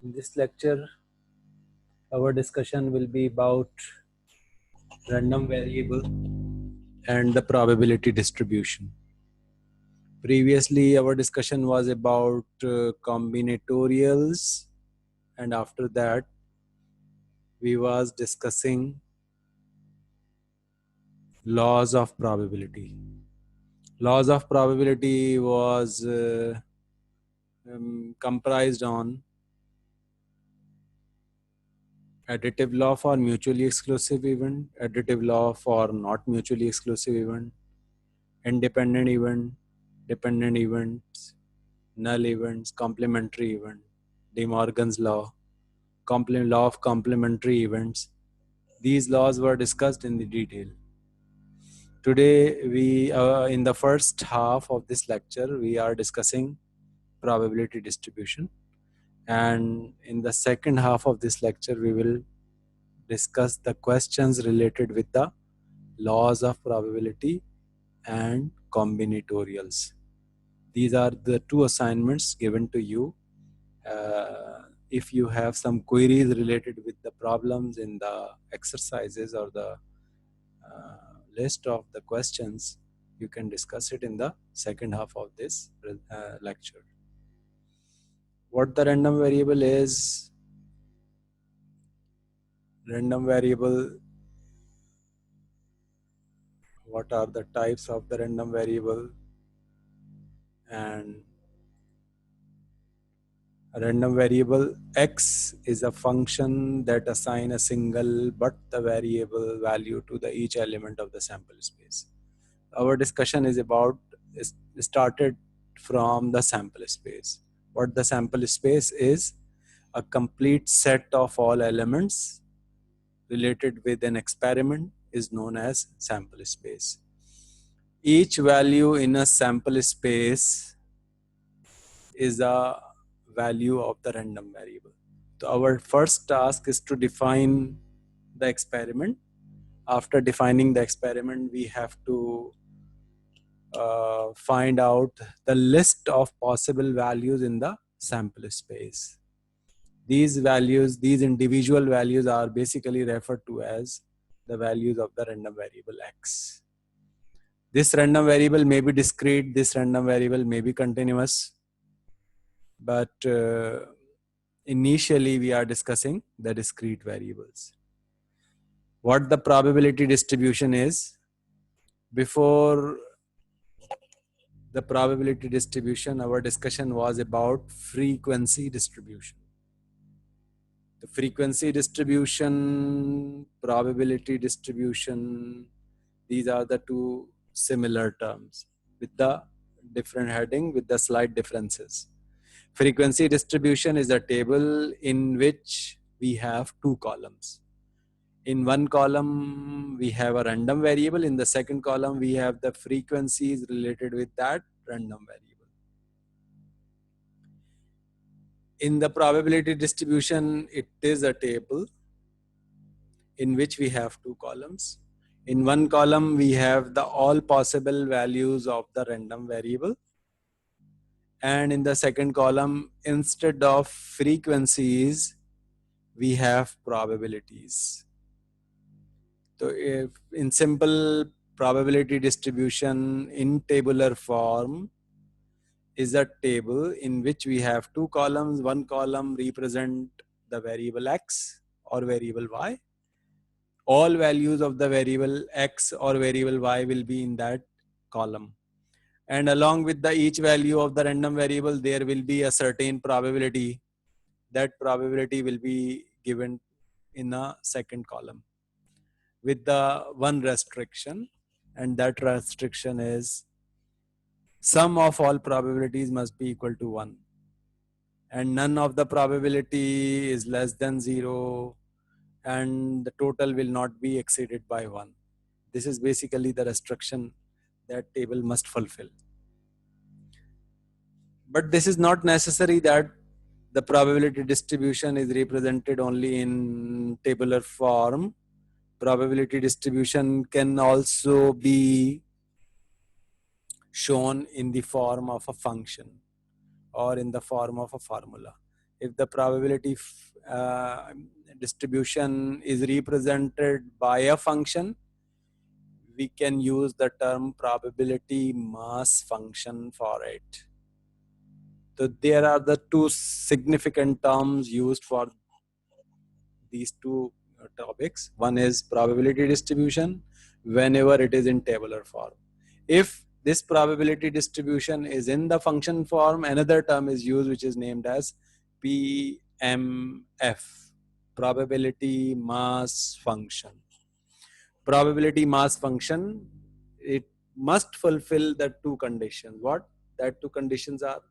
In this lecture, our discussion will be about random variable and the probability distribution. Previously, our discussion was about combinatorials, and after that, we was discussing laws of probability. Laws of probability was comprised on additive law for mutually exclusive event, additive law for not mutually exclusive event, independent event, dependent events, null events, complementary event, De Morgan's law, law of complementary events. These laws were discussed in the detail. Today, in the first half of this lecture, we are discussing probability distribution. And in the second half of this lecture, we will discuss the questions related with the laws of probability and combinatorials. These are the two assignments given to you. If you have some queries related with the problems in the exercises or the list of the questions, you can discuss it in the second half of this lecture. What the random variable is? Random variable, what are the types of the random variable, and a random variable x is a function that assign a single but the variable value to the each element of the sample space. Our discussion is started from the sample space. What the sample space is? A complete set of all elements related with an experiment is known as sample space. Each value in a sample space is a value of the random variable. So our first task is to define the experiment. After defining the experiment, we have to find out the list of possible values in the sample space. These values, these individual values are basically referred to as the values of the random variable x. This random variable may be discrete, this random variable may be continuous, but initially we are discussing the discrete variables. What the probability distribution is? Before the probability distribution, our discussion was about frequency distribution. The frequency distribution, probability distribution, these are the two similar terms with the different heading with the slight differences. Frequency distribution is a table in which we have two columns. In one column, we have a random variable. In the second column, we have the frequencies related with that random variable. In the probability distribution, it is a table in which we have two columns. In one column, we have the all possible values of the random variable. And in the second column, instead of frequencies, we have probabilities. So if in simple, probability distribution in tabular form is a table in which we have two columns. One column represent the variable x or variable y. All values of the variable x or variable y will be in that column. And along with the each value of the random variable, there will be a certain probability. That probability will be given in a second column with the one restriction, and that restriction is sum of all probabilities must be equal to 1, and none of the probability is less than 0, and the total will not be exceeded by 1. This is basically the restriction that table must fulfill. But this is not necessary that the probability distribution is represented only in tabular form. Probability distribution can also be shown in the form of a function or in the form of a formula. if the probability distribution is represented by a function, we can use the term probability mass function for it. So there are the two significant terms used for these two topics. One is probability distribution whenever it is in tabular form. If this probability distribution is in the function form, another term is used which is named as PMF, probability mass function. Probability mass function, it must fulfill the two conditions. What that two conditions are?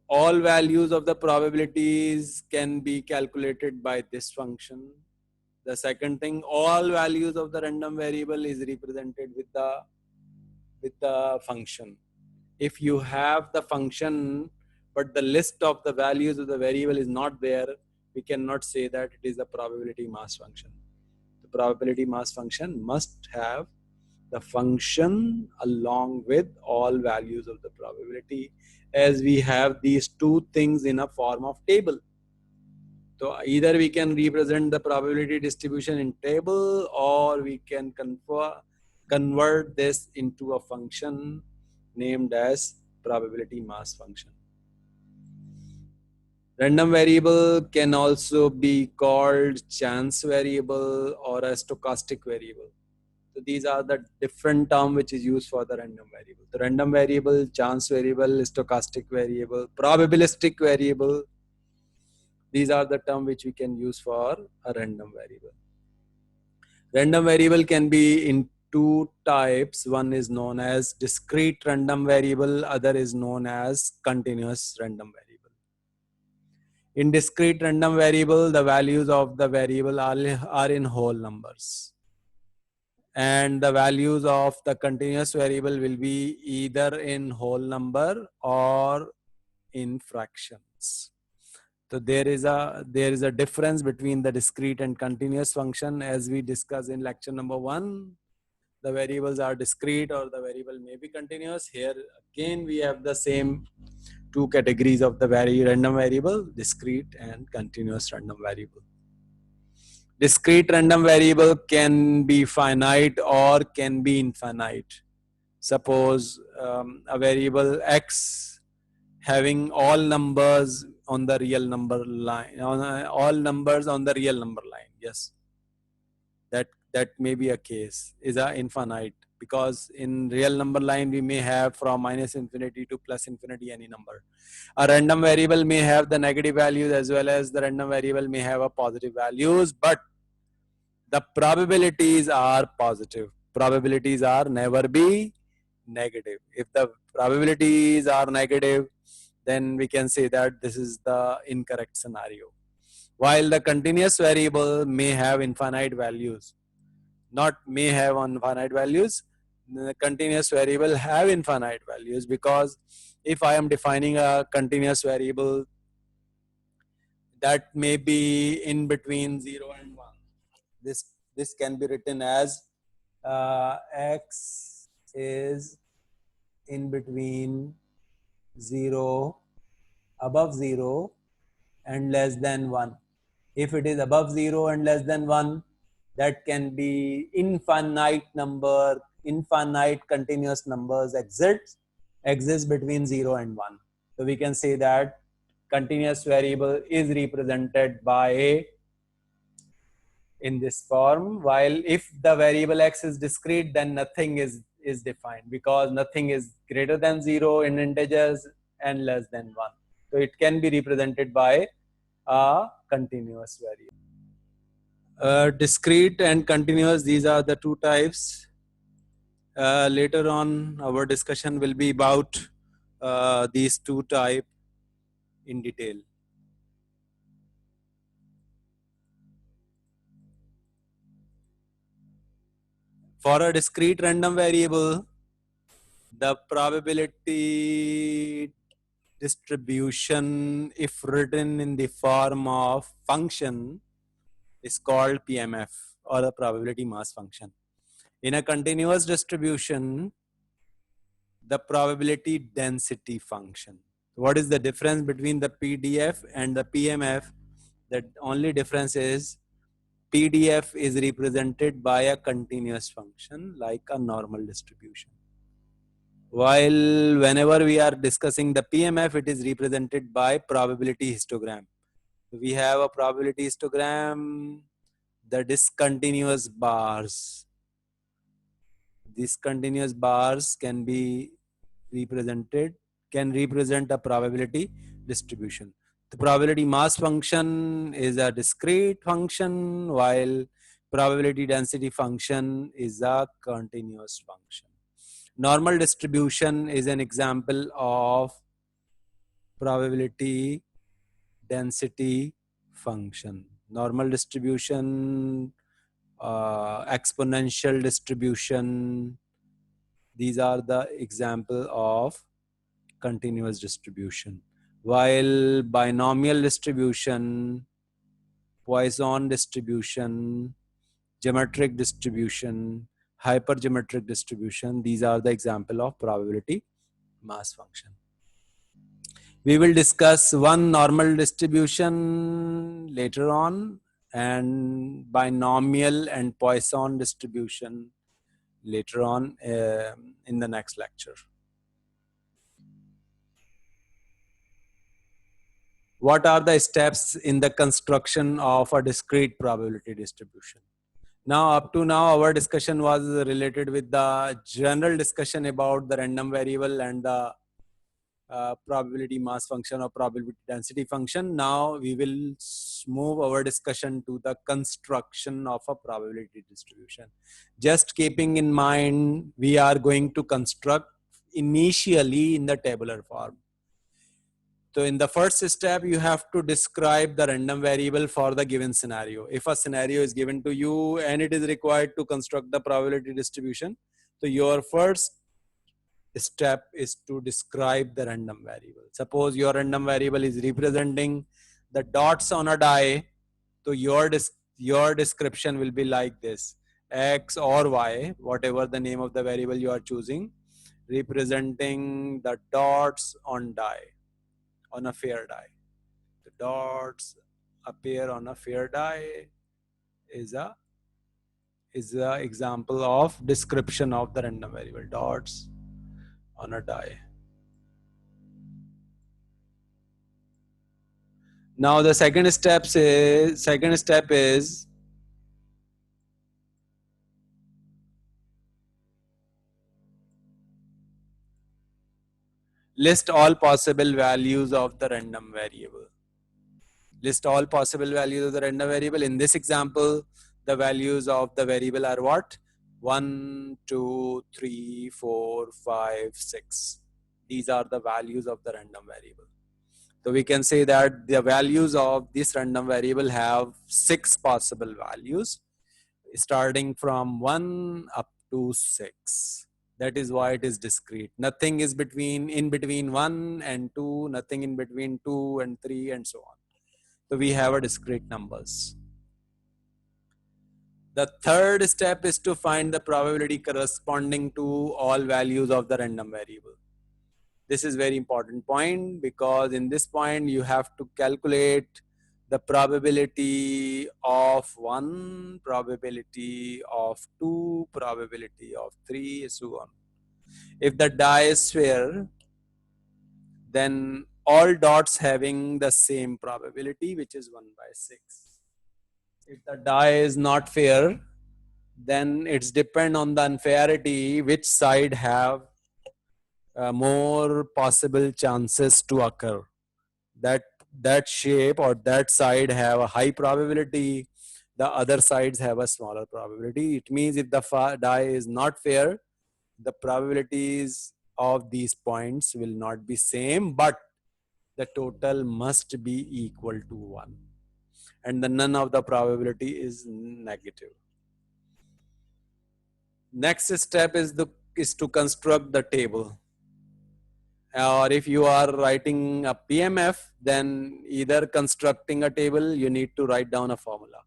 All values of the probabilities can be calculated by this function. The second thing, all values of the random variable is represented with the function. If you have the function but the list of the values of the variable is not there, we cannot say that it is a probability mass function. The probability mass function must have the function along with all values of the probability, as we have these two things in a form of table. So either we can represent the probability distribution in table, or we can convert this into a function named as probability mass function. Random variable can also be called chance variable or a stochastic variable. So these are the different terms which is used for the random variable. The random variable, chance variable, stochastic variable, probabilistic variable. These are the terms which we can use for a random variable. Random variable can be in two types. One is known as discrete random variable, other is known as continuous random variable. In discrete random variable, the values of the variable are in whole numbers. And the values of the continuous variable will be either in whole number or in fractions. So there is a difference between the discrete and continuous function, as we discussed in lecture number 1. The variables are discrete or the variable may be continuous. Here again we have the same two categories of the random variable, discrete and continuous random variable. Discrete random variable can be finite or can be infinite. Suppose a variable x having all numbers on the real number line, all numbers on the real number line. Yes, that may be a case, is a infinite, because in real number line we may have from minus infinity to plus infinity any number. A random variable may have the negative values as well as the random variable may have a positive values, but the probabilities are positive. Probabilities are never be negative. If the probabilities are negative, then we can say that this is the incorrect scenario. While the continuous variable may have infinite values, not may have infinite values, the continuous variable have infinite values, because if I am defining a continuous variable that may be in between 0 and 1, this can be written as x is in between 0, above 0 and less than 1. If it is above 0 and less than 1, that can be infinite number, infinite continuous numbers exist between 0 and 1. So we can say that continuous variable is represented by a in this form, while if the variable x is discrete, then nothing is defined, because nothing is greater than 0 in integers and less than 1. So it can be represented by a continuous variable. Discrete and continuous, these are the two types. Later on our discussion will be about these two types in detail. For a discrete random variable, the probability distribution, if written in the form of function, is called PMF, or a probability mass function. In a continuous distribution, the probability density function. What is the difference between the PDF and the PMF? The only difference is PDF is represented by a continuous function like a normal distribution. While whenever we are discussing the PMF, it is represented by probability histogram. We have a probability histogram, the discontinuous bars. These continuous bars can be represented, can represent a probability distribution. The probability mass function is a discrete function, while probability density function is a continuous function. Normal distribution is an example of probability density function. Normal distribution, exponential distribution, these are the example of continuous distribution. While binomial distribution, Poisson distribution, geometric distribution, hypergeometric distribution, these are the example of probability mass function. We will discuss one normal distribution later on and binomial and Poisson distribution later on in the next lecture. What are the steps in the construction of a discrete probability distribution? Now, up to now, our discussion was related with the general discussion about the random variable and the probability mass function or probability density function. Now we will move our discussion to the construction of a probability distribution. Just keeping in mind, we are going to construct initially in the tabular form. So in the first step, you have to describe the random variable for the given scenario. If a scenario is given to you and it is required to construct the probability distribution, so your first step is to describe the random variable. Suppose your random variable is representing the dots on a die, so your description will be like this: X or Y, whatever the name of the variable you are choosing, representing the dots on die, on a fair die. The dots appear on a fair die is a example of description of the random variable, dots on a die. Now the second step is list all possible values of the random variable. List all possible values of the random variable. In this example, the values of the variable are what? 1, 2, 3, 4, 5, 6. These are the values of the random variable. So we can say that the values of this random variable have 6 possible values, starting from 1 up to 6. That is why it is discrete. Nothing is in between 1 and 2, nothing in between 2 and 3, and so on. So we have a discrete numbers. The third step is to find the probability corresponding to all values of the random variable. This is very important point, because in this point you have to calculate the probability of 1, probability of 2, probability of 3, so on. If the die is fair, then all dots having the same probability, which is 1 by 6. If the die is not fair, then it's depend on the unfairity, which side have more possible chances to occur. That shape or that side have a high probability, the other sides have a smaller probability. It means if the die is not fair, the probabilities of these points will not be same, but the total must be equal to 1, and the none of the probability is negative. Next step is to construct the table. Or if you are writing a PMF, then either constructing a table, you need to write down a formula.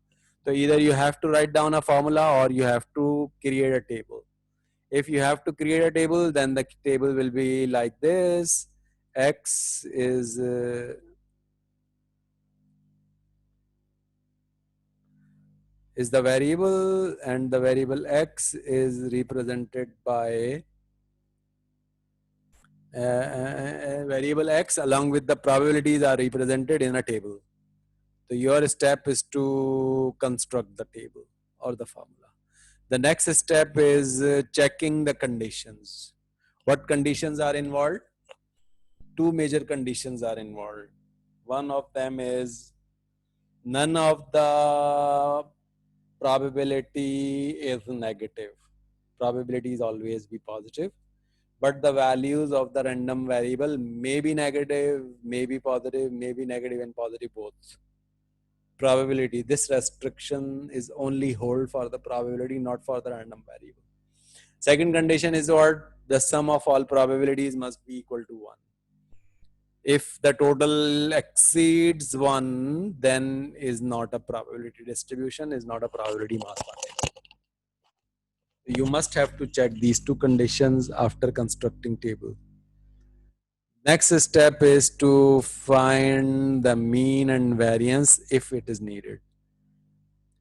So either you have to write down a formula or you have to create a table. If you have to create a table, then the table will be like this. X is the variable, and the variable X is represented by variable X along with the probabilities are represented in a table. So your step is to construct the table or the formula. The next step is checking the conditions. What conditions are involved? Two major conditions are involved. One of them is none of the probability is negative. Probability is always be positive, but the values of the random variable may be negative, may be positive, may be negative and positive both. Probability, this restriction is only hold for the probability, not for the random variable. Second condition is what? The sum of all probabilities must be equal to 1. If the total exceeds 1, then is not a probability distribution, is not a probability mass function. You must have to check these two conditions after constructing table. Next step is to find the mean and variance if it is needed.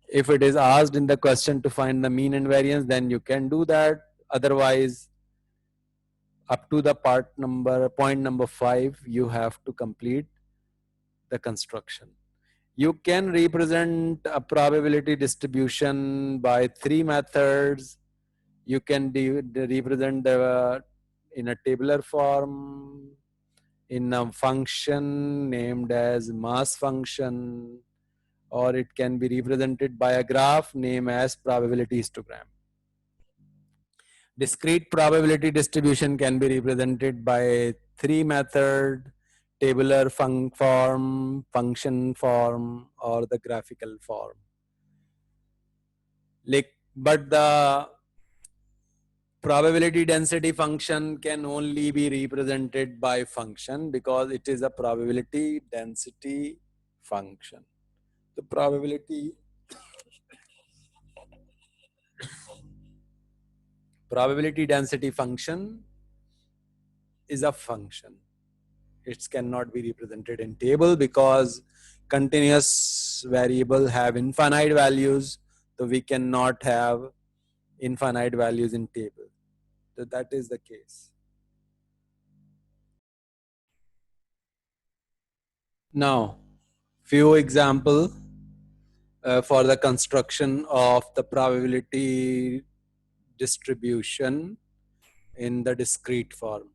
If it is asked in the question to find the mean and variance, then you can do that. Otherwise, up to the point number 5, you have to complete the construction. You can represent a probability distribution by 3 methods. You can represent the in a tabular form, in a function named as mass function, or it can be represented by a graph named as probability histogram. Discrete probability distribution can be represented by 3 methods: tabular form, function form, or the graphical form. But the probability density function can only be represented by function because it is a probability density function. The probability density function is a function. It cannot be represented in table because continuous variable have infinite values, so we cannot have infinite values in table. So that is the case. Now, few example for the construction of the probability distribution in the discrete form.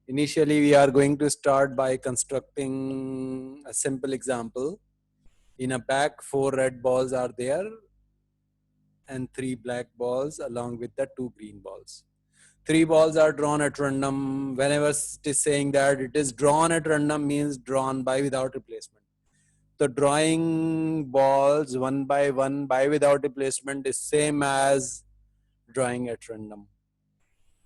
Initially, we are going to start by constructing a simple example. In a pack, 4 red balls are there and 3 black balls along with the 2 green balls. 3 balls are drawn at random. Whenever it is saying that it is drawn at random means drawn by without replacement. So drawing balls one by without replacement is same as drawing at random.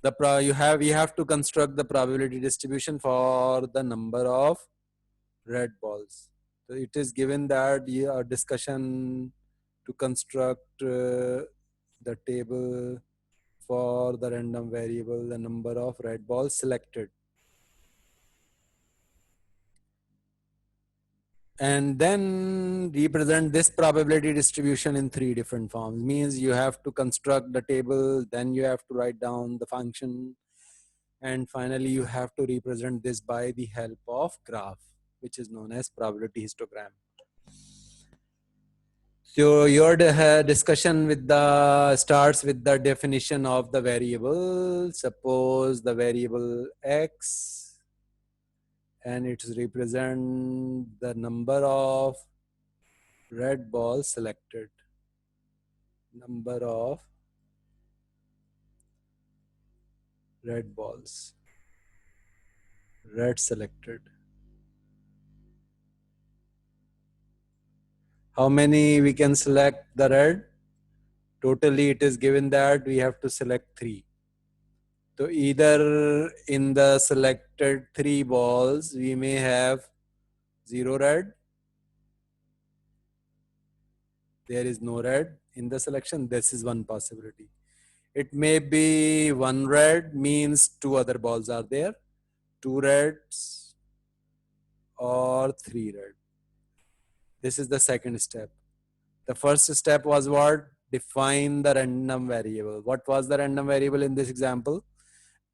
You have to construct the probability distribution for the number of red balls. So it is given that a discussion to construct the table for the random variable, the number of red balls selected. And then represent this probability distribution in 3 different forms. Means you have to construct the table, then you have to write down the function, and finally you have to represent this by the help of graph, which is known as probability histogram. So your discussion with starts with the definition of the variable. Suppose the variable x, and it represent the number of red balls selected. Number of red balls, red selected. How many we can select the red? Totally it is given that we have to select 3. So either in the selected 3 balls, we may have 0 red. There is no red in the selection. This is one possibility. It may be 1 red means 2 other balls are there. 2 reds or 3 red. This is the second step. The first step was what? Define the random variable. What was the random variable in this example?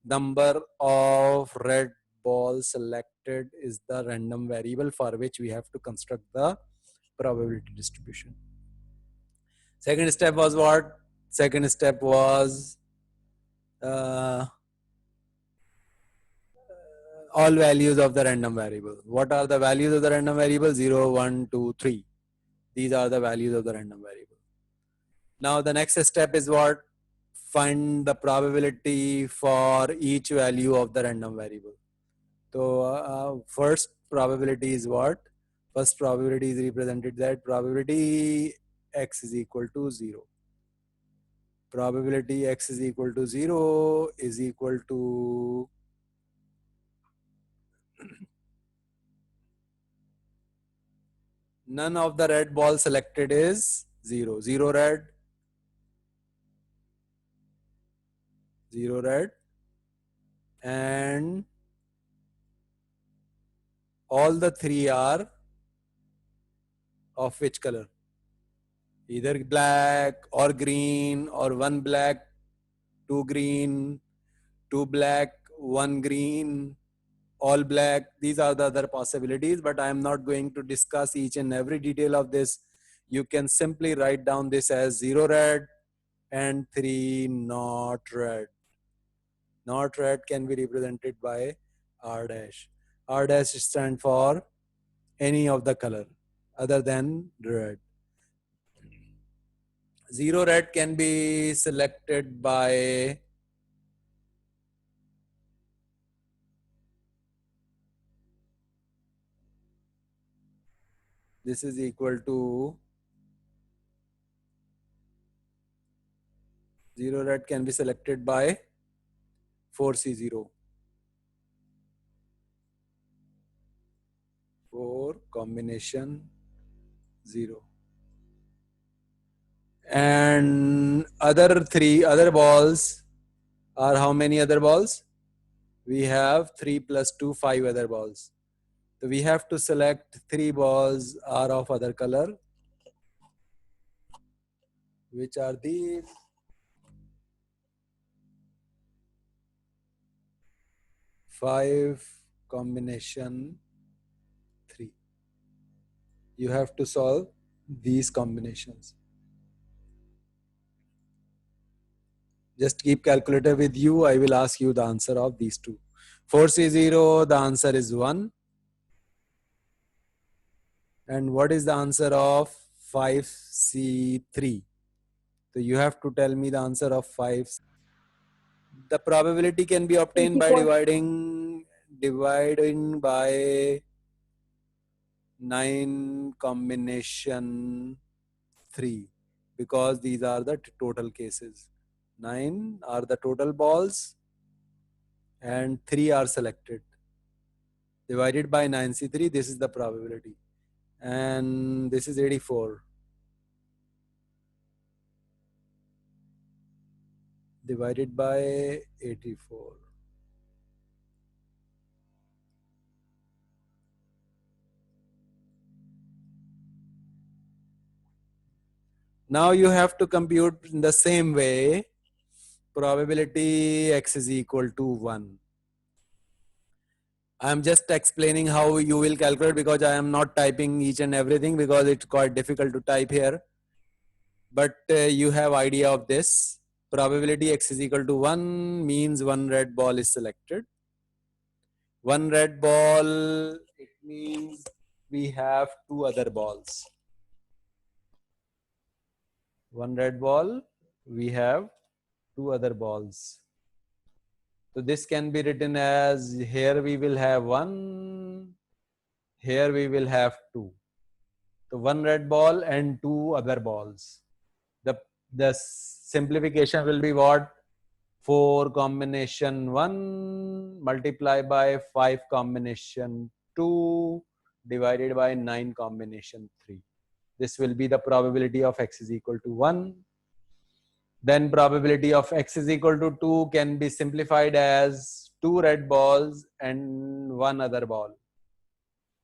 Number of red balls selected is the random variable for which we have to construct the probability distribution. Second step was what? Second step was all values of the random variable. What are the values of the random variable? 0, 1, 2, 3. These are the values of the random variable. Now the next step is what? Find the probability for each value of the random variable. So first probability is what? First probability is represented that probability x is equal to 0. Probability x is equal to 0 is equal to none of the red balls selected is 0. 0 red, 0 red, and all the 3 are of which color? Either black or green, or 1 black, 2 green, 2 black, 1 green, all black. These are the other possibilities, but I am not going to discuss each and every detail of this. You can simply write down this as 0 red and 3 not red. Not red can be represented by R dash. R dash stands for any of the color other than red. 0 red can be selected by this is equal to 0 red can be selected by 4C0. 4 combination 0. And other balls are how many other balls? We have 3 plus 2, 5 other balls. So we have to select 3 balls are of other color, which are these. 5 combination 3. You have to solve these combinations. Just keep calculator with you. I will ask you the answer of these two. 4C0, the answer is 1. And what is the answer of 5C3? So you have to tell me the answer of 5. The probability can be obtained by dividing by 9 combination 3, because these are the total cases. 9 are the total balls and 3 are selected. Divided by 9C3, this is the probability. And this is 84. Divided by 84. Now you have to compute in the same way. Probability x is equal to 1. I am just explaining how you will calculate, because I am not typing each and everything because it's quite difficult to type here. But you have idea of this. Probability x is equal to 1 means 1 red ball is selected. 1 red ball, it means we have 2 other balls. 1 red ball, we have 2 other balls. So this can be written as, here we will have 1, here we will have 2. So 1 red ball and 2 other balls. The simplification will be what? 4 combination 1 multiplied by 5 combination 2 divided by 9 combination 3. This will be the probability of x is equal to 1. Then probability of x is equal to 2 can be simplified as 2 red balls and 1 other ball.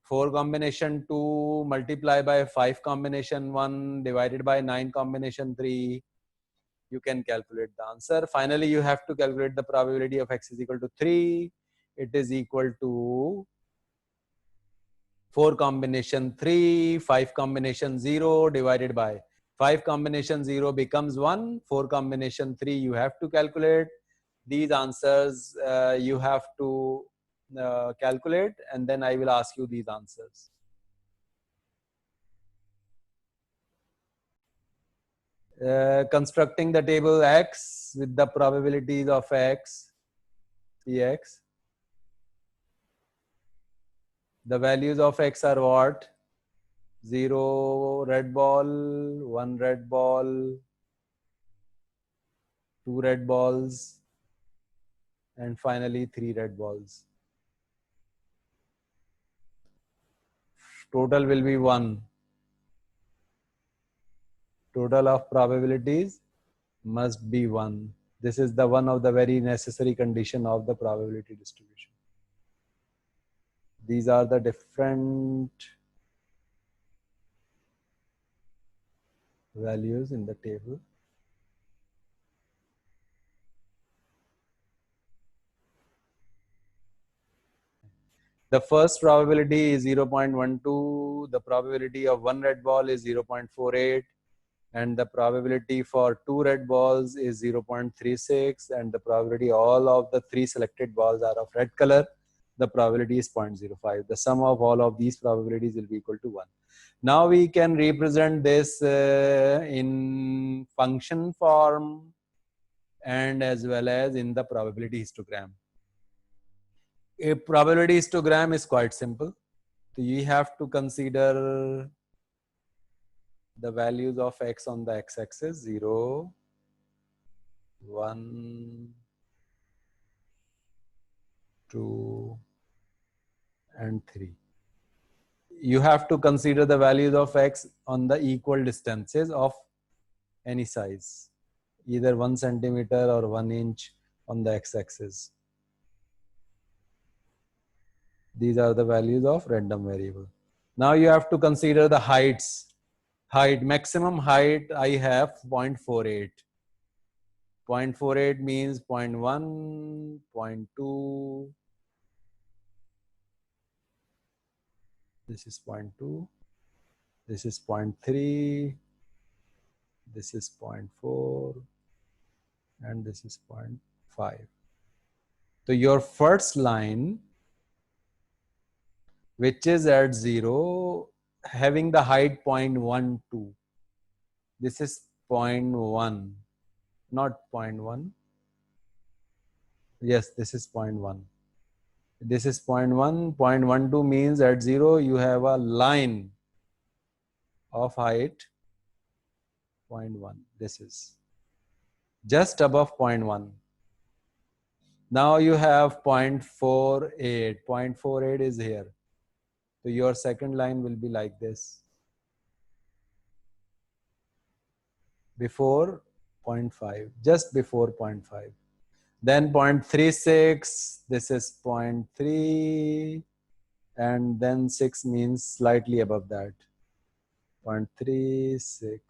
4 combination 2 multiply by 5 combination 1 divided by 9 combination 3. You can calculate the answer. Finally, you have to calculate the probability of x is equal to 3. It is equal to 4 combination 3, 5 combination 0 divided by 5 combination 0 becomes 1, 4 combination 3 you have to calculate. These answers you have to calculate, and then I will ask you these answers. Constructing the table X with the probabilities of X, Px. The values of X are what? 0 red ball, 1 red ball, 2 red balls, and finally 3 red balls. Total will be 1. Total of probabilities must be 1. This is the one of the very necessary condition of the probability distribution. These are the different values in the table. The first probability is 0.12. The probability of 1 red ball is 0.48. And the probability for 2 red balls is 0.36. And the probability all of the 3 selected balls are of red color. The probability is 0.05. The sum of all of these probabilities will be equal to 1. Now we can represent this in function form and as well as in the probability histogram. A probability histogram is quite simple. So you have to consider the values of x on the x-axis, 0, 1, 2, and 3. You have to consider the values of x on the equal distances of any size, either 1 centimeter or 1 inch on the x-axis. These are the values of random variable. Now you have to consider the heights. Maximum height I have 0.48. 0.48 means 0.1, 0.2. This is 0.2. This is 0.3. This is 0.4. And this is 0.5. So your first line, which is at 0, having the height 0.12. This is 0.1, not 0.1. Yes, this is 0.1. This is 0.1. 0.12 means at 0 you have a line of height 0.1. This is just above 0.1. Now you have 0.48. 0.48 is here. So your second line will be like this. Before 0.5, just before 0.5. Then 0.36, this is 0.3, and then 6 means slightly above that. 0.36.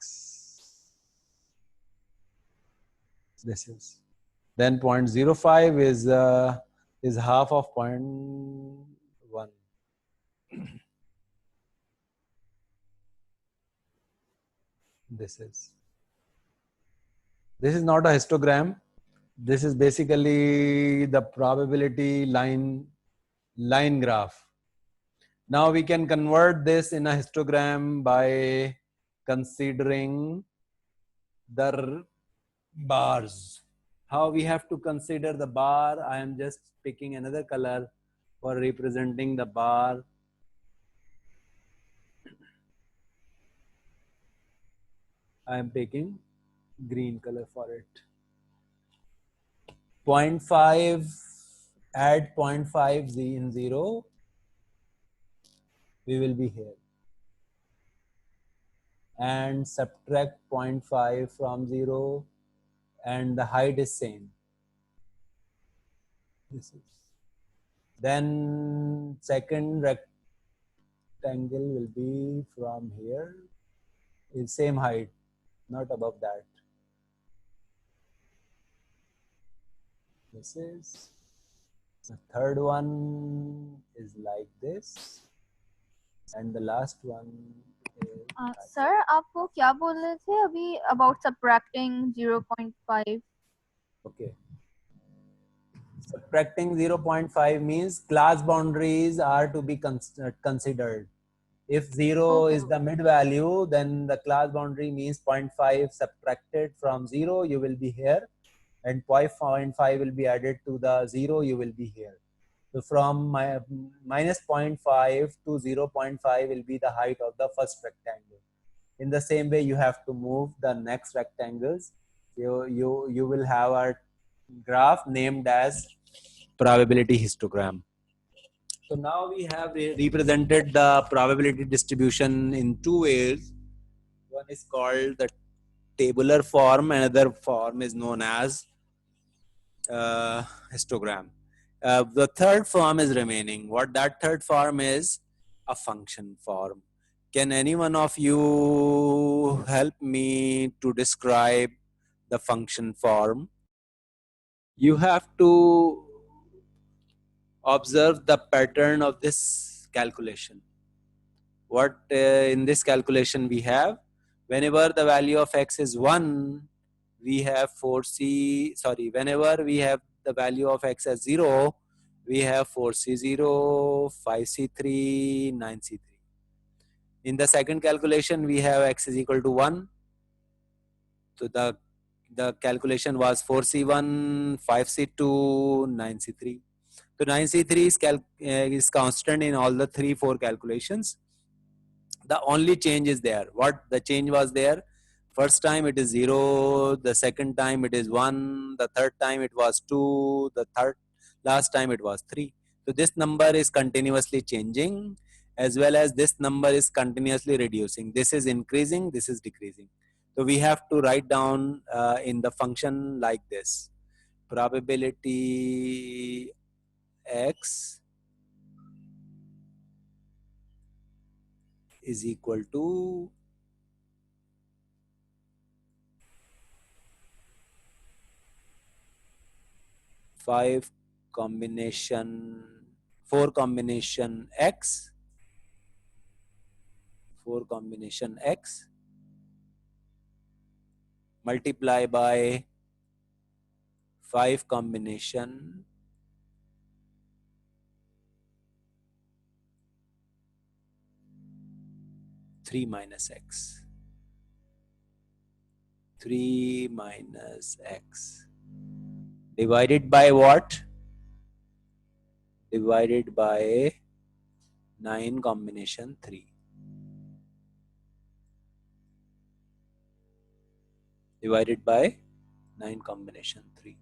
This is. Then 0.05 is half of 0.1. This is not a histogram. This is basically the probability line graph. Now we can convert this in a histogram by considering the bars. How we have to consider the bar? I am just picking another color for representing the bar. I am picking green color for it. 0.5, add 0.5 in 0, we will be here. And subtract 0.5 from 0, and the height is same. This is Then second rectangle will be from here, is same height, not above that. This is the third one is like this, and the last one is like sir आप वो क्या बोल रहे थे अभी about subtracting 0.5? okay. Subtracting 0.5 means class boundaries are to be considered. If 0 Okay. is the mid value, then the class boundary means 0.5 subtracted from 0, you will be here, and 0.5 will be added to the 0, you will be here. So from minus 0.5 to 0.5 will be the height of the first rectangle. In the same way, you have to move the next rectangles. You will have a graph named as probability histogram. So now we have represented the probability distribution in two ways. One is called the tabular form, another form is known as histogram. The third form is remaining. What that third form is? A function form. Can any one of you help me to describe the function form? You have to observe the pattern of this calculation. What in this calculation we have? Whenever the value of x is 1, we have 4c, sorry, whenever we have the value of x as 0, we have 4c0, 5c3, 9c3. In the second calculation, we have x is equal to 1. So the calculation was 4c1, 5c2, 9c3. So 9c3 is constant in all the 3-4 calculations. The only change is there. What the change was there? First time it is 0, the second time it is 1, the third time it was 2, the last time it was 3. So this number is continuously changing, as well as this number is continuously reducing. This is increasing, this is decreasing. So we have to write down in the function like this. Probability x is equal to 4 combination x, 4 combination x multiply by 5 combination three minus x. 3 minus x divided by what? Divided by 9 combination 3. Divided by 9 combination 3.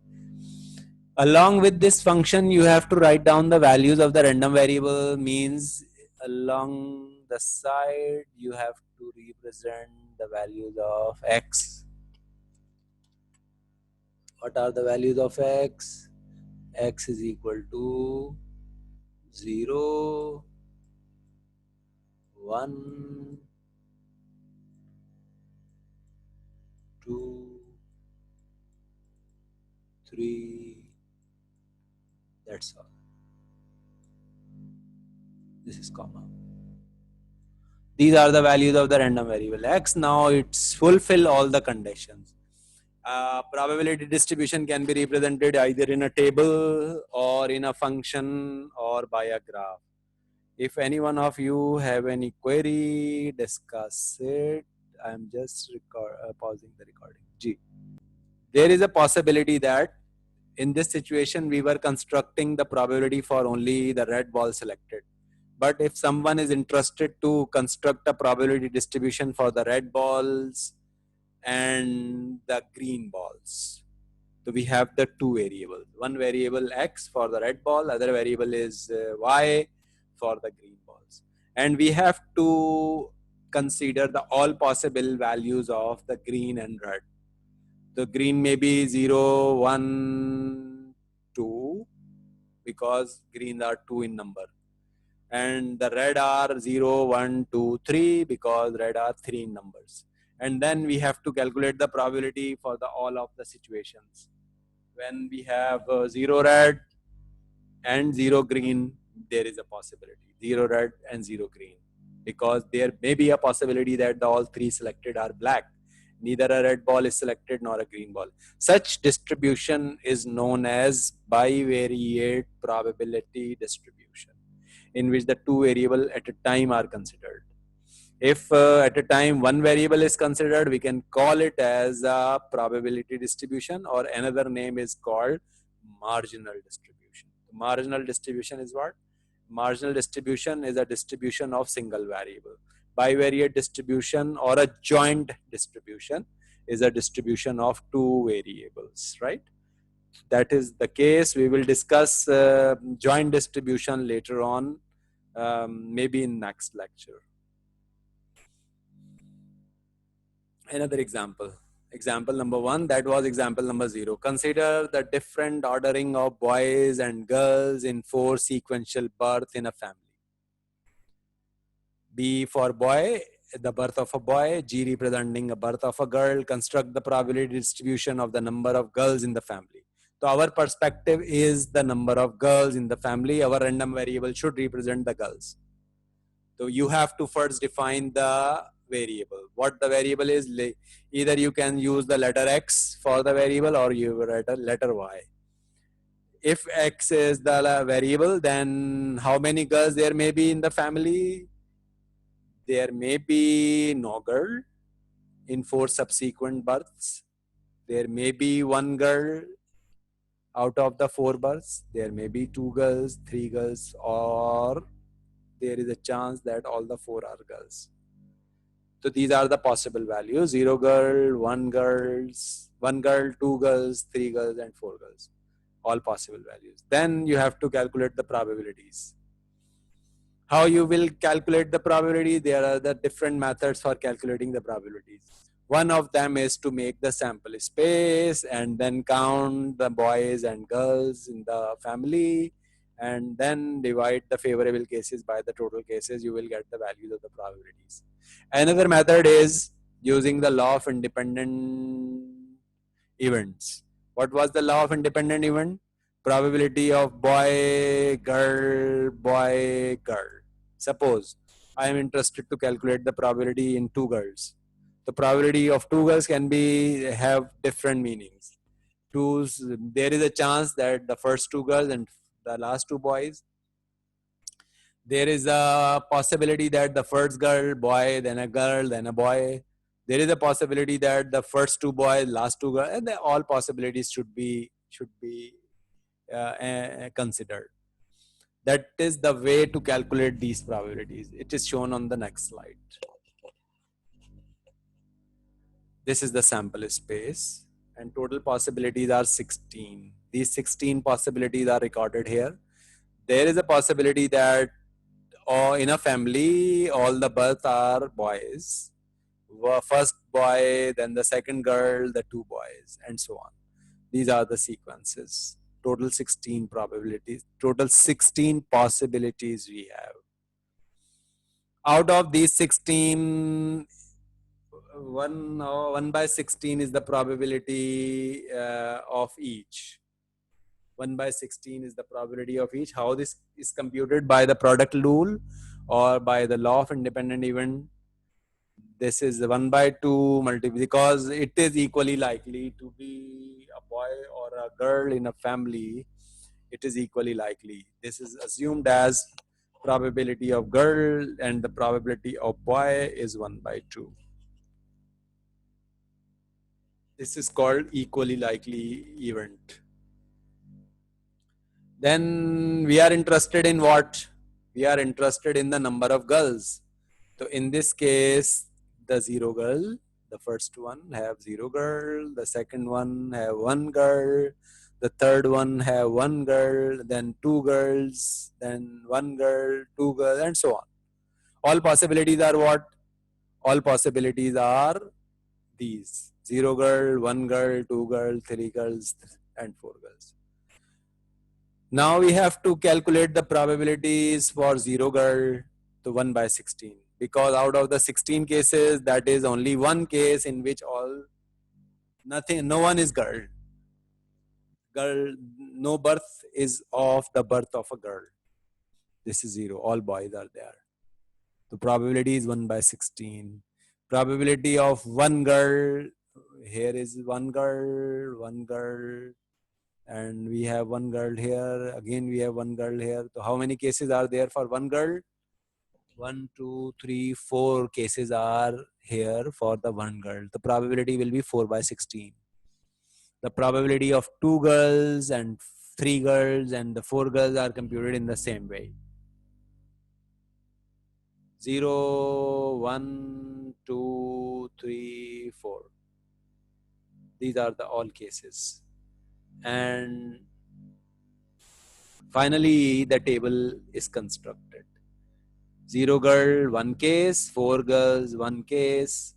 Along with this function, you have to write down the values of the random variable. Means along the side, you have to represent the values of x. What are the values of x? X is equal to 0, 1, 2, 3. That's all. This is comma. These are the values of the random variable x. Now it's fulfill all the conditions. Probability distribution can be represented either in a table or in a function or by a graph. If any one of you have any query, discuss it. I'm just pausing the recording. G. There is a possibility that in this situation we were constructing the probability for only the red ball selected. But if someone is interested to construct a probability distribution for the red balls and the green balls, so we have the two variables. One variable x for the red ball, other variable is y for the green balls. And we have to consider the all possible values of the green and red. The green may be 0, 1, 2, because green are 2 in number. And the red are 0, 1, 2, 3 because red are 3 in numbers. And then we have to calculate the probability for the all of the situations. When we have 0 red and 0 green, there is a possibility 0 red and 0 green, because there may be a possibility that the all three selected are black. Neither a red ball is selected nor a green ball. Such distribution is known as bivariate probability distribution, in which the two variables at a time are considered. If at a time one variable is considered, we can call it as a probability distribution, or another name is called marginal distribution. Marginal distribution is what? Marginal distribution is a distribution of single variable. Bivariate distribution or a joint distribution is a distribution of two variables, right? That is the case. We will discuss joint distribution later on, maybe in next lecture. Another example. Example number 1, that was example number 0. Consider the different ordering of boys and girls in 4 sequential births in a family. B for boy, the birth of a boy. G representing a birth of a girl. Construct the probability distribution of the number of girls in the family. So our perspective is the number of girls in the family. Our random variable should represent the girls. So you have to first define the variable. What the variable is, either you can use the letter X for the variable or you write a letter Y. If X is the variable, then how many girls there may be in the family? There may be no girl in 4 subsequent births. There may be 1 girl out of the 4 births. There may be 2 girls, 3 girls, or there is a chance that all the 4 are girls. So these are the possible values: 0 girl, 1 girls, 1 girl, 2 girls, 3 girls, and 4 girls. All possible values. Then you have to calculate the probabilities. How you will calculate the probability? There are the different methods for calculating the probabilities. One of them is to make the sample space and then count the boys and girls in the family, and then divide the favorable cases by the total cases. You will get the values of the probabilities. Another method is using the law of independent events. What was the law of independent event? Probability of boy, girl, boy, girl. Suppose I am interested to calculate the probability in 2 girls. The probability of 2 girls can be have different meanings. There is a chance that the first 2 girls and the last 2 boys. There is a possibility that the first girl, boy, then a girl, then a boy. There is a possibility that the first 2 boys, last 2 girls, and all possibilities should be considered. That is the way to calculate these probabilities. It is shown on the next slide. This is the sample space, and total possibilities are 16. These 16 possibilities are recorded here. There is a possibility that in a family, all the births are boys. First boy, then the second girl, the 2 boys, and so on. These are the sequences. Total 16 probabilities, total 16 possibilities we have. Out of these 16, 1 by 16 is the probability of each. 1 by 16 is the probability of each. How this is computed? By the product rule or by the law of independent event. This is 1 by 2 because it is equally likely to be a boy or a girl in a family. It is equally likely. This is assumed as probability of girl, and the probability of boy is 1 by 2. This is called equally likely event. Then we are interested in what? We are interested in the number of girls. So in this case, the 0 girl, the first one have 0 girl, the second one have 1 girl, the third one have 1 girl, then 2 girls, then 1 girl, 2 girls, and so on. All possibilities are what? All possibilities are these: 0 girl, 1 girl, 2 girls, 3 girls, and 4 girls. Now we have to calculate the probabilities for 0 girl to 1 by 16, because out of the 16 cases, that is only one case in which no one is girl. No birth is of the birth of a girl. This is 0. All boys are there. The probability is 1 by 16. Probability of one girl, here is one girl, and we have one girl here. Again, we have one girl here. So how many cases are there for one girl? 1, 2, 3, 4 cases are here for the one girl. The probability will be 4 by 16. The probability of 2 girls and 3 girls and the 4 girls are computed in the same way. 0, 1, 2, 3, 4. These are the all cases. And finally, the table is constructed. 0 girl, 1 case, 4 girls, 1 case,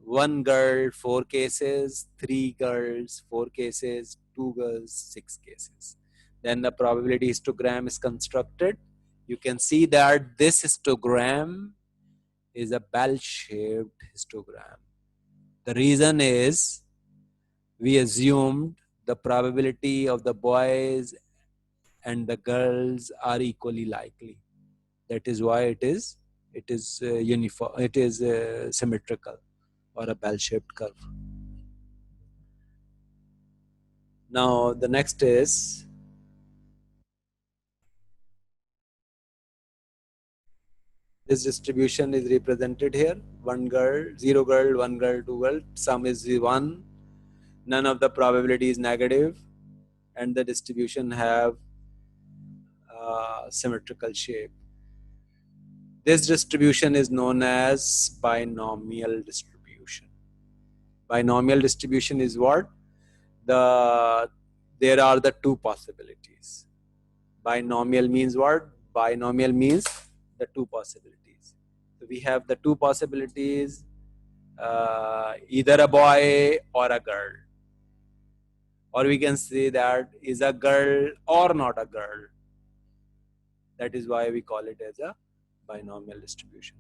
1 girl, 4 cases, 3 girls, 4 cases, 2 girls, 6 cases. Then the probability histogram is constructed. You can see that this histogram is a bell-shaped histogram. The reason is we assumed the probability of the boys and the girls are equally likely. That is why it is uniform. It is symmetrical, or a bell-shaped curve. Now the next is this distribution is represented here. 1 girl, 0 girl, 1 girl, 2 girl. Sum is 1. None of the probability is negative, and the distribution have symmetrical shape. This distribution is known as binomial distribution. Binomial distribution is what? There are the 2 possibilities. Binomial means what? Binomial means the 2 possibilities. So we have the 2 possibilities, either a boy or a girl. Or we can say that is a girl or not a girl. That is why we call it as a binomial distribution.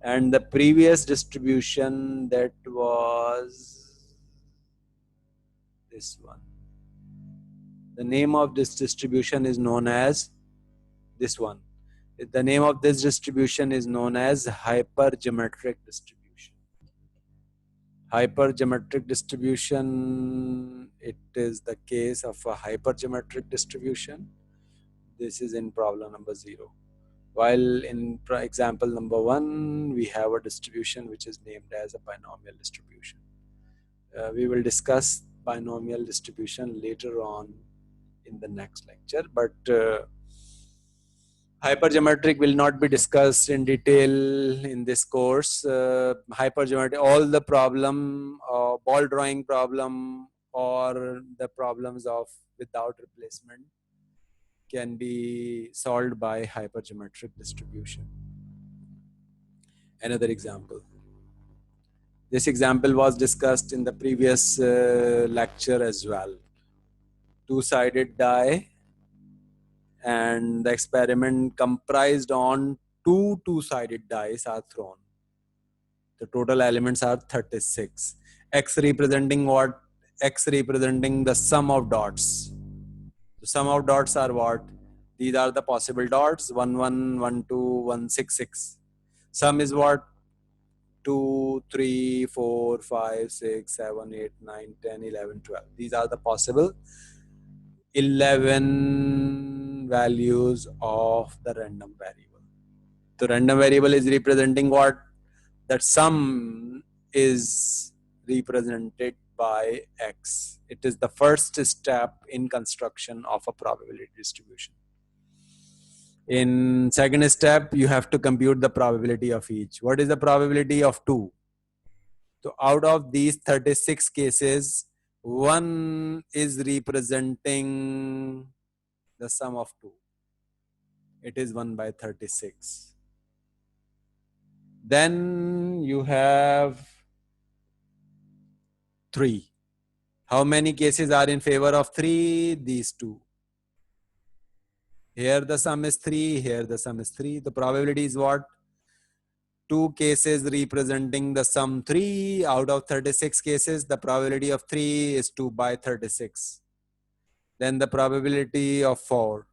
And the previous distribution, that was this one. The name of this distribution is known as this one. The name of this distribution is known as hypergeometric distribution. Hypergeometric distribution, it is the case of a hypergeometric distribution. This is in problem number 0. While in example number 1, we have a distribution which is named as a binomial distribution. We will discuss binomial distribution later on in the next lecture, but hypergeometric will not be discussed in detail in this course. Hypergeometric, all the problem, ball drawing problem, or the problems of without replacement can be solved by hypergeometric distribution. Another example. This example was discussed in the previous lecture as well. 2-sided die, and the experiment comprised on 2 2-sided dice are thrown. The total elements are 36. X representing what? X representing the sum of dots. The sum of dots are what? These are the possible dots: 1 1, 1 2, 1 6 6. Sum is what? 2 3 4 5 6 7 8 9 10 11 12. These are the possible 11 values of the random variable. The random variable is representing what? That sum is represented by X. It is the first step in construction of a probability distribution. In second step, you have to compute the probability of each. What is the probability of 2? So out of these 36 cases, 1 is representing the sum of 2. It is 1 by 36. Then you have 3. How many cases are in favor of 3? These 2. Here the sum is 3, here the sum is 3. The probability is what? 2 cases representing the sum 3. Out of 36 cases, the probability of 3 is 2 by 36. Then the probability of 4.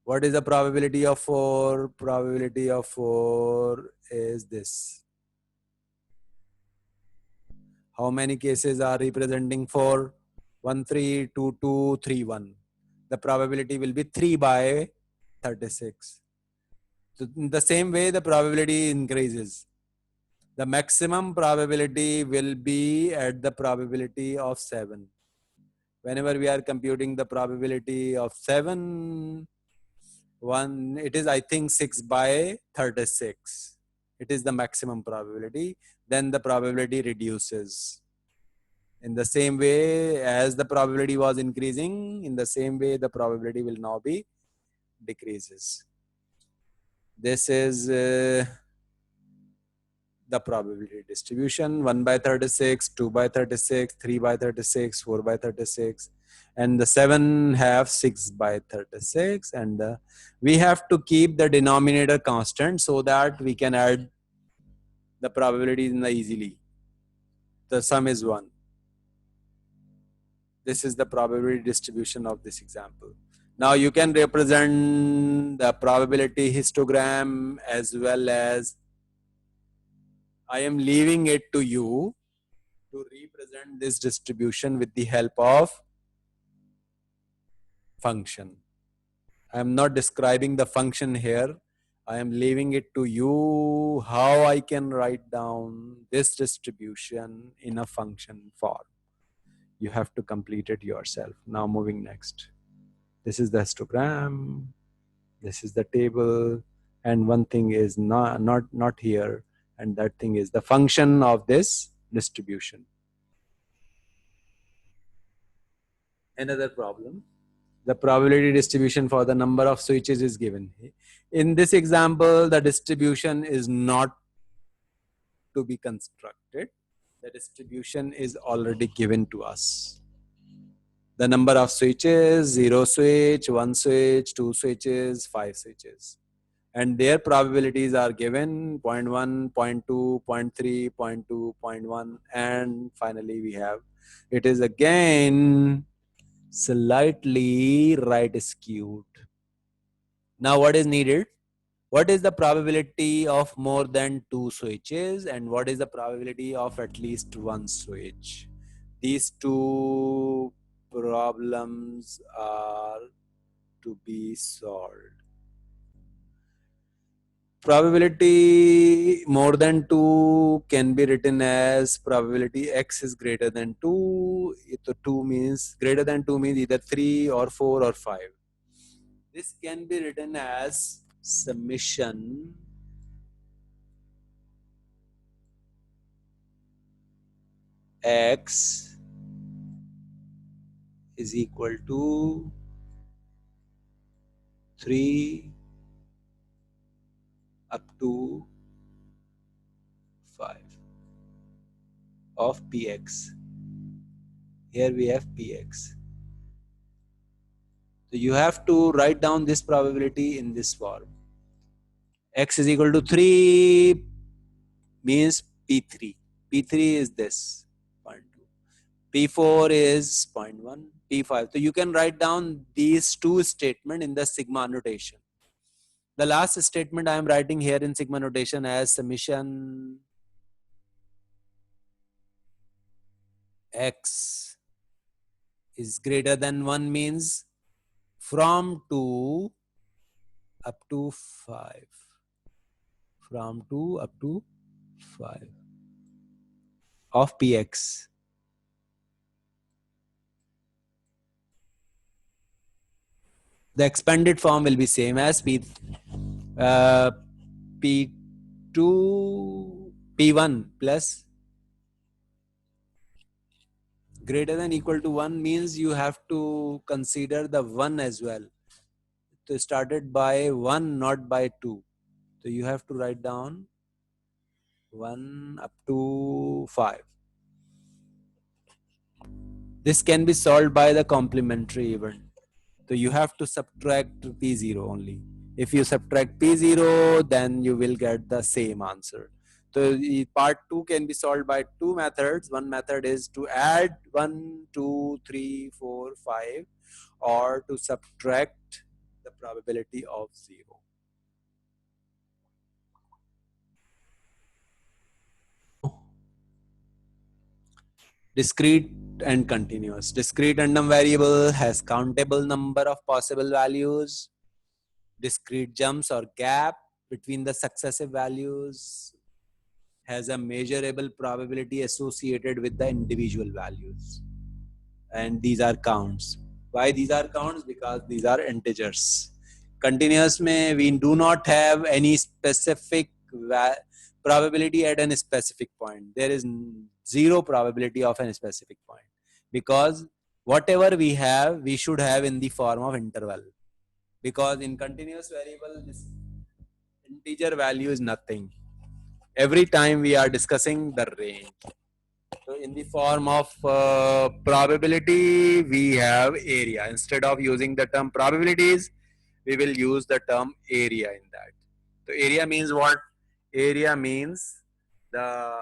What is the probability of 4? Probability of 4 is this. How many cases are representing 4? 1, 3, 2, 2, 3, 1. The probability will be 3 by 36. So in the same way, the probability increases. The maximum probability will be at the probability of 7. Whenever we are computing the probability of 7, it is, I think, 6 by 36. It is the maximum probability. Then the probability reduces. In the same way as the probability was increasing, in the same way the probability will now be decreases. This is the probability distribution: 1 by 36, 2 by 36, 3 by 36, 4 by 36, and the 7 have 6 by 36, and we have to keep the denominator constant so that we can add the probabilities in the easily. The sum is 1. This is the probability distribution of this example. Now you can represent the probability histogram as well as I am leaving it to you to represent this distribution with the help of function. I am not describing the function here. I am leaving it to you how I can write down this distribution in a function form. You have to complete it yourself. Now moving next. This is the histogram. This is the table. And one thing is not here. And that thing is the function of this distribution. Another problem. The probability distribution for the number of switches is given. In this example, the distribution is not to be constructed. The distribution is already given to us. The number of switches: 0 switch, 1 switch, 2 switches, 5 switches. And their probabilities are given: 0.1, 0.2, 0.3, 0.2, 0.1, and finally we have, it is again slightly right skewed. Now what is needed? What is the probability of more than 2 switches, and what is the probability of at least 1 switch? These two problems are to be solved. Probability more than 2 can be written as probability x is greater than 2. So 2 means, greater than 2 means either 3 or 4 or 5. This can be written as summation x is equal to 3 up to 5 of px. Here we have px. So you have to write down this probability in this form. X is equal to 3 means P3. P3 is this, 0.2. P4 is 0.1. P5. So you can write down these two statements in the sigma notation. The last statement I am writing here in sigma notation as summation x is greater than 1 means from 2 up to 5. From 2 up to 5 of px. The expanded form will be same as P2 P1 plus greater than equal to 1 means you have to consider the 1 as well. So started by 1, not by 2. So you have to write down 1 up to 5. This can be solved by the complementary event. So you have to subtract P0 only. If you subtract P0, then you will get the same answer. So part 2 can be solved by two methods. One method is to add 1, 2, 3, 4, 5, or to subtract the probability of 0. Discrete and continuous. Discrete random variable has countable number of possible values. Discrete jumps or gap between the successive values has a measurable probability associated with the individual values. And these are counts. Why these are counts? Because these are integers. Continuous mein we do not have any specific probability at a specific point. There is zero probability of a specific point, because whatever we have, we should have in the form of interval. Because in continuous variable, this integer value is nothing. Every time we are discussing the range. So in the form of probability, we have area. Instead of using the term probabilities, we will use the term area in that. So area means what? Area means the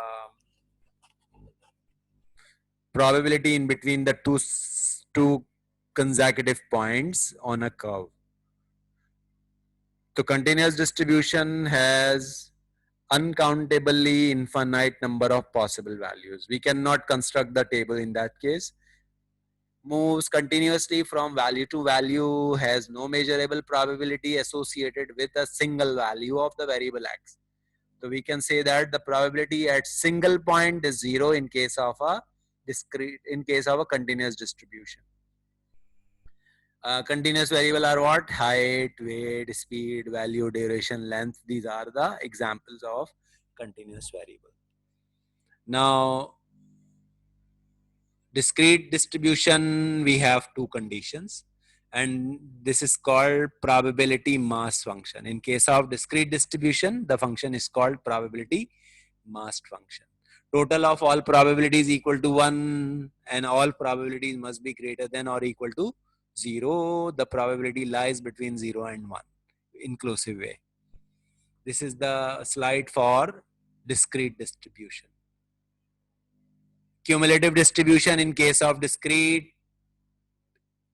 probability in between the two consecutive points on a curve. So continuous distribution has uncountably infinite number of possible values. We cannot construct the table in that case. Moves continuously from value to value, has no measurable probability associated with a single value of the variable x. So we can say that the probability at single point is 0 in case of a continuous distribution. Continuous variable are what? Height, weight, speed, value, duration, length. These are the examples of continuous variable. Now, discrete distribution, we have two conditions, and this is called probability mass function. In case of discrete distribution, the function is called probability mass function. Total of all probabilities equal to 1, and all probabilities must be greater than or equal to 0. The probability lies between 0 and 1, inclusive way. This is the slide for discrete distribution. Cumulative distribution, in case of discrete,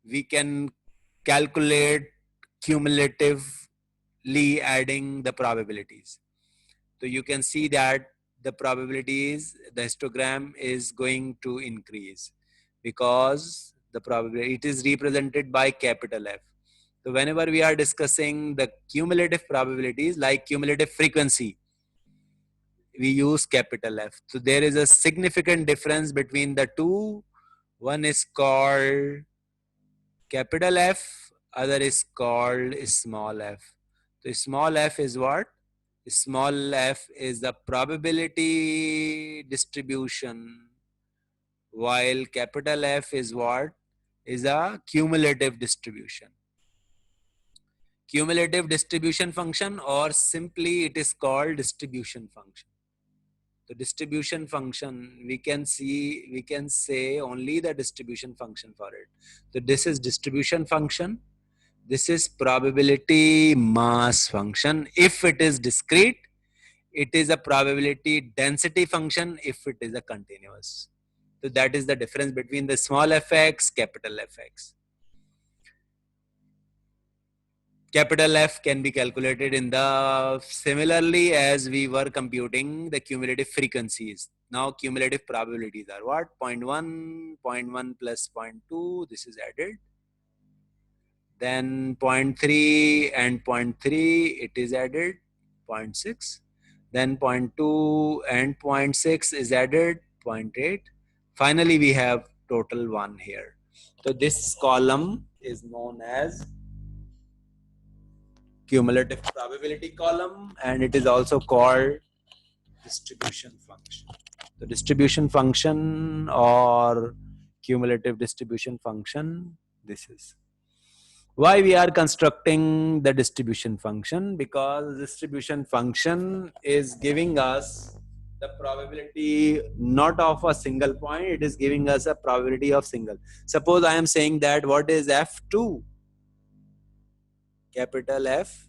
we can calculate cumulatively adding the probabilities. So you can see that the probabilities, the histogram is going to increase because the probability, it is represented by capital F. So whenever we are discussing the cumulative probabilities, like cumulative frequency, we use capital F. So there is a significant difference between the two. One is called capital F, other is called small f. So small f is what? Small f is the probability distribution, while capital F is what? Is a cumulative distribution. Cumulative distribution function, or simply it is called distribution function. The distribution function, we can say only the distribution function for it. So this is distribution function. This is probability mass function. If it is discrete, it is a probability density function if it is a continuous. So that is the difference between the small fx, capital Fx. Capital F can be calculated in the similarly as we were computing the cumulative frequencies. Now cumulative probabilities are what? 0.1, 0.1 plus 0.2, this is added. Then 0.3 and 0.3, it is added, 0.6. Then 0.2 and 0.6 is added, 0.8. Finally, we have total 1 here. So this column is known as cumulative probability column, and it is also called distribution function. The distribution function or cumulative distribution function, this is. Why we are constructing the distribution function? Because the distribution function is giving us the probability not of a single point, it is giving us a probability of single. Suppose I am saying that what is F2? capital F,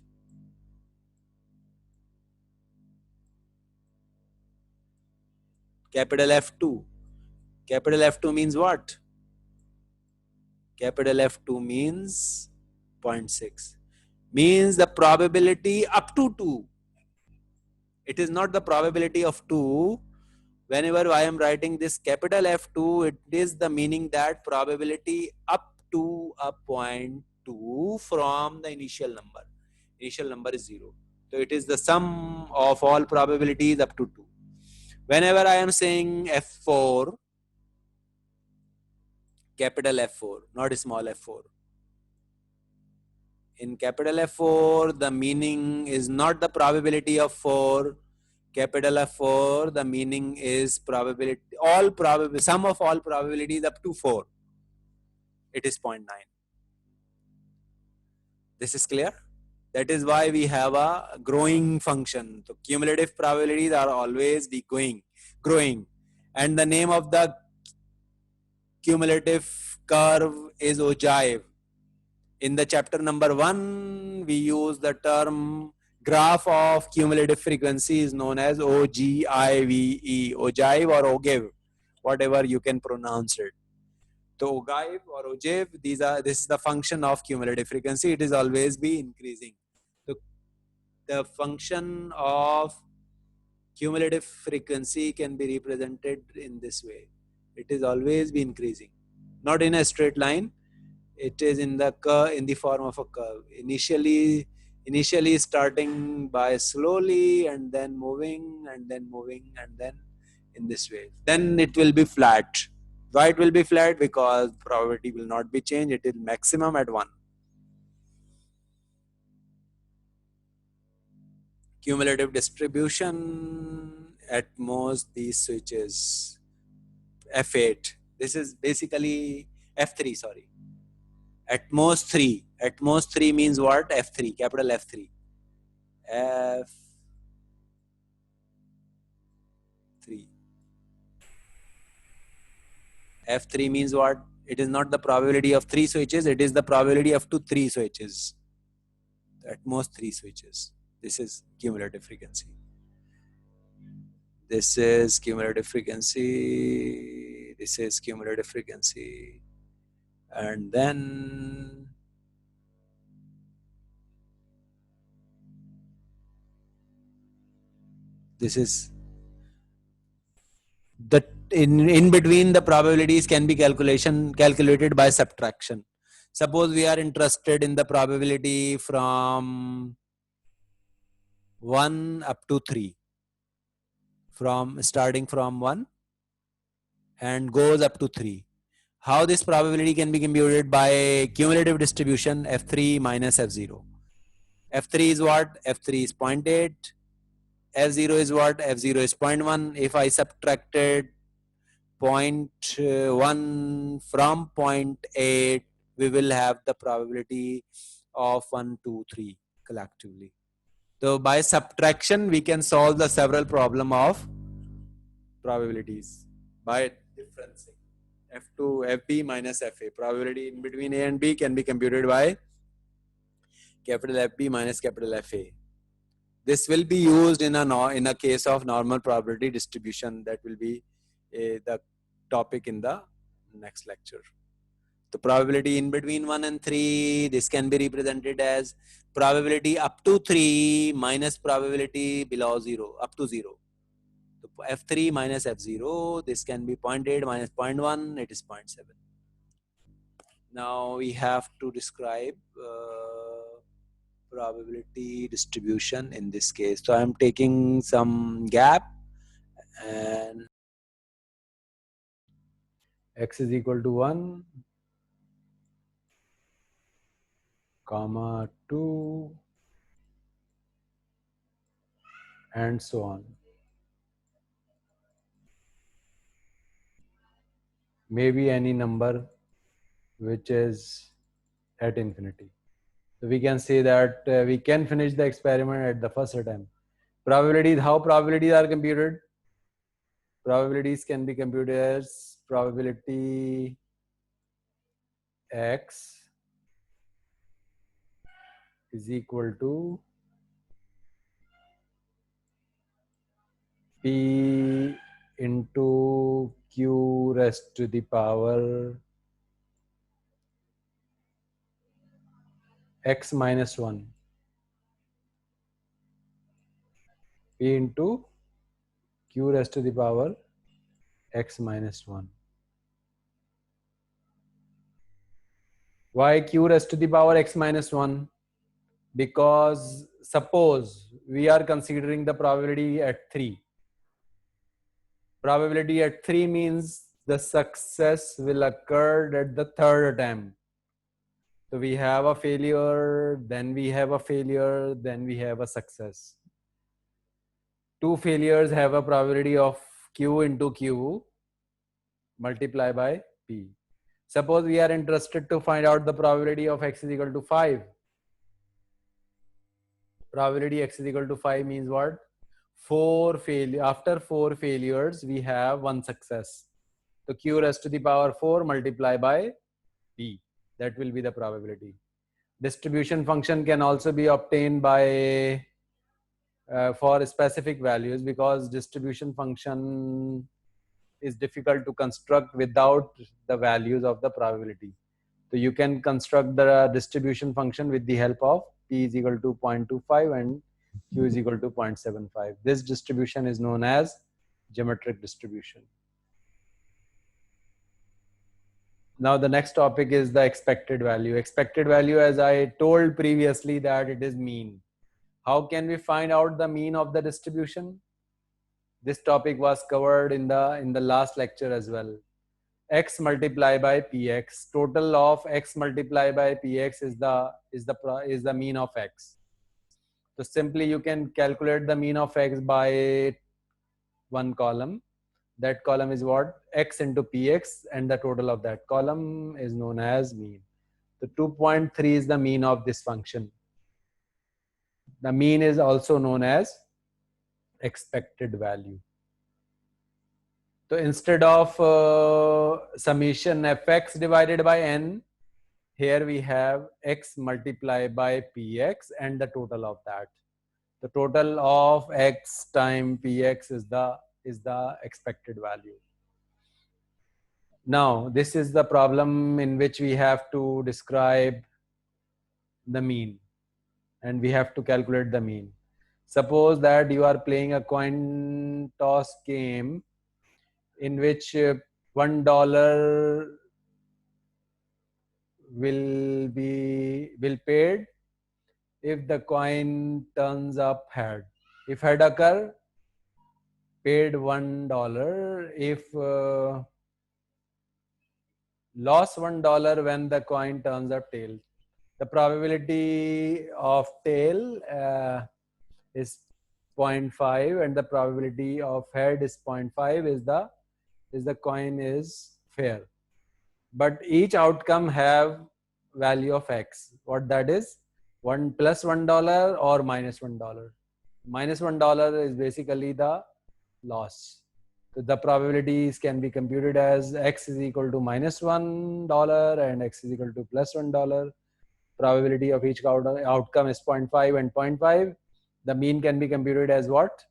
capital F2. Capital F2 means what? Capital F2 means 0.6. Means the probability up to 2. It is not the probability of 2. Whenever I am writing this capital F2, it is the meaning that probability up to a 0.2 from the initial number. Initial number is 0. So it is the sum of all probabilities up to 2. Whenever I am saying F4, capital F4, not small f4. In capital F4, the meaning is not the probability of 4. Capital F4, the meaning is probability, all probability, sum of all probabilities up to 4. It is 0.9. This is clear? That is why we have a growing function. So cumulative probabilities are always be growing. And the name of the cumulative curve is ogive. In the chapter number 1, we use the term graph of cumulative frequency is known as OGIVE, ogive or ogive, whatever you can pronounce it. So ogive or ogive, this is the function of cumulative frequency. It is always be increasing. So the function of cumulative frequency can be represented in this way. It is always be increasing, not in a straight line. It is in the curve, in the form of a curve. Initially starting by slowly and then moving and then moving and then in this way. Then it will be flat. Why it will be flat? Because probability will not be changed. It is maximum at 1. Cumulative distribution at most these switches. F8. This is basically F3, sorry. At most 3. At most 3 means what? F3, capital F3. F3. F3 means what? It is not the probability of 3 switches. It is the probability of 3 switches. At most 3 switches. This is cumulative frequency. This is cumulative frequency. This is cumulative frequency. And then this is the in between the probabilities can be calculated by subtraction. Suppose we are interested in the probability from 1 up to 3, from starting from 1 and goes up to 3. How this probability can be computed? By cumulative distribution F3 minus F0. F3 is what? F3 is 0.8. F0 is what? F0 is 0.1. If I subtracted 0.1 from 0.8, we will have the probability of 1, 2, 3 collectively. So by subtraction, we can solve the several problem of probabilities by differencing. F2, FB minus FA. Probability in between A and B can be computed by capital FB minus capital FA. This will be used in a case of normal probability distribution. That will be the topic in the next lecture. The probability in between 1 and 3, this can be represented as probability up to 3 minus probability below 0, up to 0. So F3 minus F0, this can be 0.8 minus 0.1, it is 0.7. Now we have to describe probability distribution in this case. So I am taking some gap and x is equal to 1, comma 2, and so on. Maybe any number which is at infinity. So we can say that we can finish the experiment at the first attempt. Probabilities, how probabilities are computed? Probabilities can be computed as probability x is equal to P into Q raised to the power x minus 1. P into Q raised to the power x minus 1. Why Q raised to the power x minus 1? Because suppose we are considering the probability at 3. Probability at 3 means the success will occur at the third attempt. So we have a failure, then we have a failure, then we have a success. 2 failures have a probability of Q into Q multiply by P. Suppose we are interested to find out the probability of x is equal to 5. Probability x is equal to 5 means what? After 4 failures, we have 1 success. So Q raised to the power 4 multiply by P. That will be the probability. Distribution function can also be obtained by for specific values, because distribution function is difficult to construct without the values of the probability. So you can construct the distribution function with the help of P is equal to 0.25 and Q is equal to 0.75. This distribution is known as geometric distribution. Now the next topic is the expected value. Expected value, as I told previously, that it is mean. How can we find out the mean of the distribution? This topic was covered in the last lecture as well. X multiplied by px, total of x multiplied by px is the mean of x. So simply you can calculate the mean of x by one column. That column is what? X into px, and the total of that column is known as mean. So 2.3 is the mean of this function. The mean is also known as expected value. So instead of summation fx divided by n, here we have x multiplied by px and the total of that. The total of x times px is the expected value. Now this is the problem in which we have to describe the mean, and we have to calculate the mean. Suppose that you are playing a coin toss game in which $1 will paid if the coin turns up head. If head occur, paid $1. If lost $1 when the coin turns up tail. The probability of tail is 0.5 and the probability of head is 0.5 is the coin is fair. But each outcome have value of x. What that is? 1 plus $1 or minus $1. Minus $1 is basically the loss. So the probabilities can be computed as x is equal to minus $1 and x is equal to plus $1. Probability of each outcome is 0.5 and 0.5. The mean can be computed as what?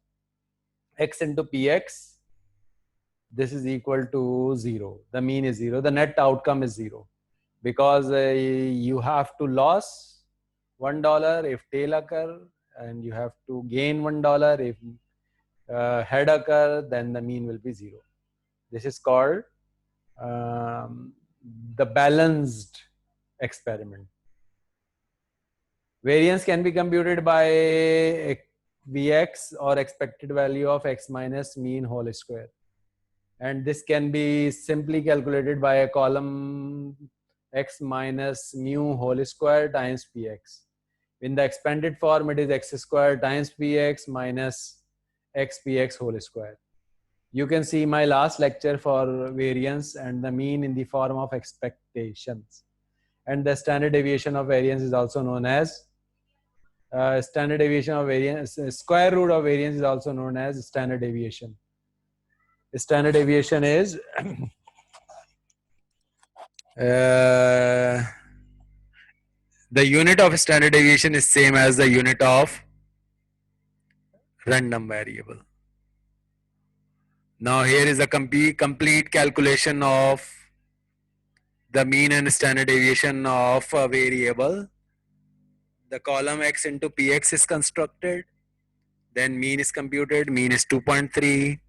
X into px. This is equal to 0. The mean is 0. The net outcome is 0 because you have to lose $1 if tail occur, and you have to gain $1 if head occur. Then the mean will be 0. This is called the balanced experiment. Variance can be computed by Vx, or expected value of x minus mean whole square. And this can be simply calculated by a column x minus mu whole square times px. In the expanded form, it is x square times px minus x px whole square. You can see my last lecture for variance and the mean in the form of expectations. And the standard deviation of variance is also known as standard deviation of variance. Square root of variance is also known as standard deviation. Standard deviation is The unit of standard deviation is same as the unit of random variable. Now here is a complete calculation of the mean and standard deviation of a variable. The column x into px is constructed. Then mean is computed. Mean is 2.3.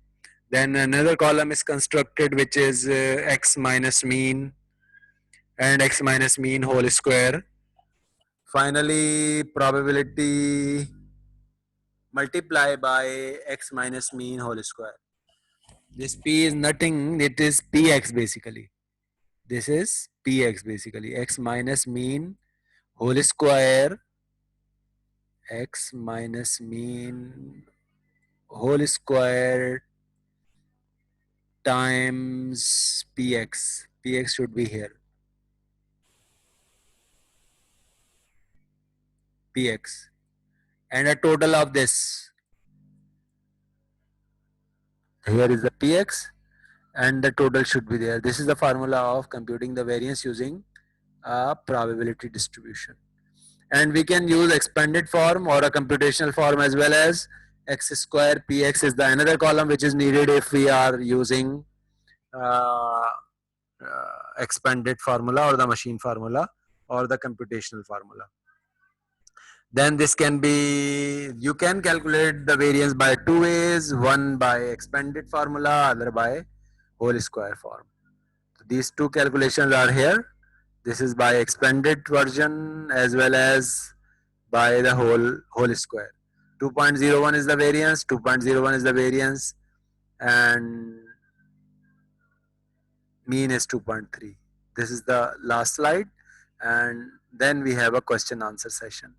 Then another column is constructed, which is x minus mean and x minus mean whole square. Finally, probability multiply by x minus mean whole square. This p is nothing, it is px basically. This is px basically, x minus mean whole square, x minus mean whole square times px. Px should be here. Px. And a total of this. Here is the px and the total should be there. This is the formula of computing the variance using a probability distribution. And we can use expanded form or a computational form as well as x square px is the another column which is needed if we are using uh, expanded formula or the machine formula or the computational formula. Then this can be, you can calculate the variance by two ways, one by expanded formula, other by whole square form. So these two calculations are here. This is by expanded version as well as by the whole square. 2.01 is the variance, 2.01 is the variance, and mean is 2.3. This is the last slide, and then we have a question answer session.